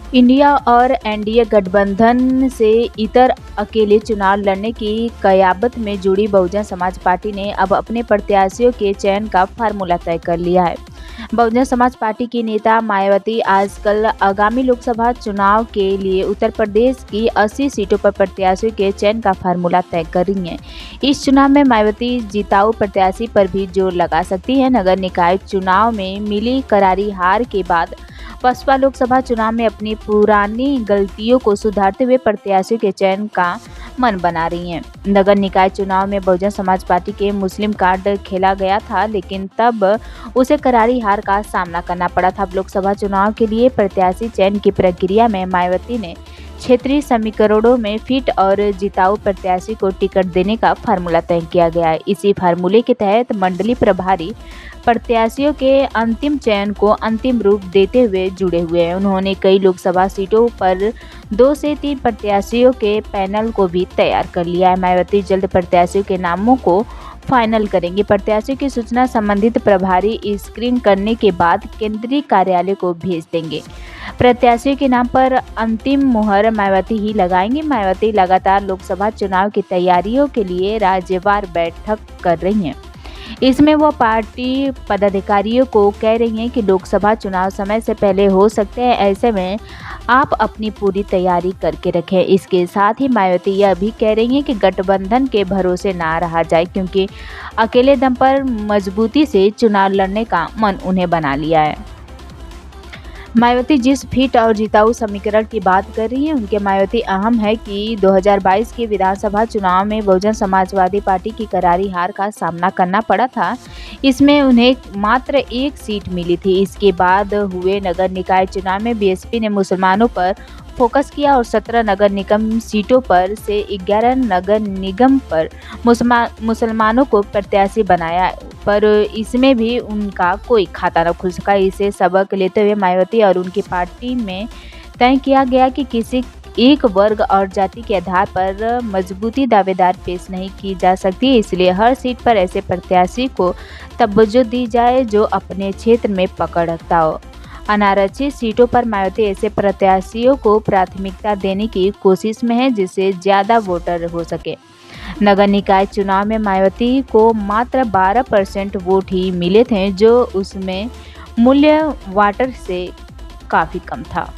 India और NDA गठबंधन से इतर अकेले चुनाव लड़ने की कयामत में जुड़ी बहुजन समाज पार्टी ने अब अपने प्रत्याशियों के चयन का फार्मूला तय कर लिया है। बहुजन समाज पार्टी की नेता मायावती आजकल आगामी लोकसभा चुनाव के लिए उत्तर प्रदेश की 80 सीटों पर प्रत्याशियों के चयन का फार्मूला तय कर रही हैं। इस चुनाव में मायावती जिताऊ प्रत्याशी पर भी जोर लगा सकती हैं। नगर निकाय चुनाव में मिली करारी हार के बाद बसपा लोकसभा चुनाव में अपनी पुरानी गलतियों को सुधारते हुए प्रत्याशियों के चयन का मन बना रही हैं। नगर निकाय चुनाव में बहुजन समाज पार्टी के मुस्लिम कार्ड खेला गया था, लेकिन तब उसे करारी हार का सामना करना पड़ा था। अब लोकसभा चुनाव के लिए प्रत्याशी चयन की प्रक्रिया में मायावती ने क्षेत्रीय समीकरणों में फिट और जिताऊ प्रत्याशी को टिकट देने का फार्मूला तय किया गया है। इसी फार्मूले के तहत मंडलीय प्रभारी प्रत्याशियों के अंतिम चयन को अंतिम रूप देते हुए जुड़े हुए हैं। उन्होंने कई लोकसभा सीटों पर 2 से 3 प्रत्याशियों के पैनल को भी तैयार कर लिया है। मायावती जल्द प्रत्याशियों के नामों को फाइनल करेंगे। प्रत्याशियों की सूचना संबंधित प्रभारी स्क्रीन करने के बाद केंद्रीय कार्यालय को भेज देंगे। प्रत्याशियों के नाम पर अंतिम मुहर मायावती ही लगाएंगे। मायावती लगातार लोकसभा चुनाव की तैयारियों के लिए राज्यवार बैठक कर रही हैं। इसमें वो पार्टी पदाधिकारियों को कह रही हैं कि लोकसभा चुनाव समय से पहले हो सकते हैं, ऐसे में आप अपनी पूरी तैयारी करके रखें। इसके साथ ही मायावती यह भी कह रही हैं कि गठबंधन के भरोसे ना रहा जाए, क्योंकि अकेले दम पर मजबूती से चुनाव लड़ने का मन उन्हें बना लिया है। मायावती जिस फिट और जिताऊ समीकरण की बात कर रही हैं, उनके मायावती अहम है कि 2022 के विधानसभा चुनाव में बहुजन समाजवादी पार्टी की करारी हार का सामना करना पड़ा था। इसमें उन्हें मात्र 1 सीट मिली थी। इसके बाद हुए नगर निकाय चुनाव में बीएसपी ने मुसलमानों पर फोकस किया और 17 नगर निगम सीटों पर से 11 नगर निगम पर मुसलमानों को प्रत्याशी बनाया, पर इसमें भी उनका कोई खाता न खुल सका। इसे सबक लेते हुए मायावती और उनकी पार्टी में तय किया गया कि किसी एक वर्ग और जाति के आधार पर मजबूती दावेदार पेश नहीं की जा सकती, इसलिए हर सीट पर ऐसे प्रत्याशी को तवज्जो दी जाए जो अपने क्षेत्र में पकड़ रखता हो। अनारक्षित सीटों पर मायावती ऐसे प्रत्याशियों को प्राथमिकता देने की कोशिश में है जिससे ज़्यादा वोटर हो सके। नगर निकाय चुनाव में मायावती को मात्र 12% वोट ही मिले थे, जो उसमें मूल्य वाटर से काफ़ी कम था।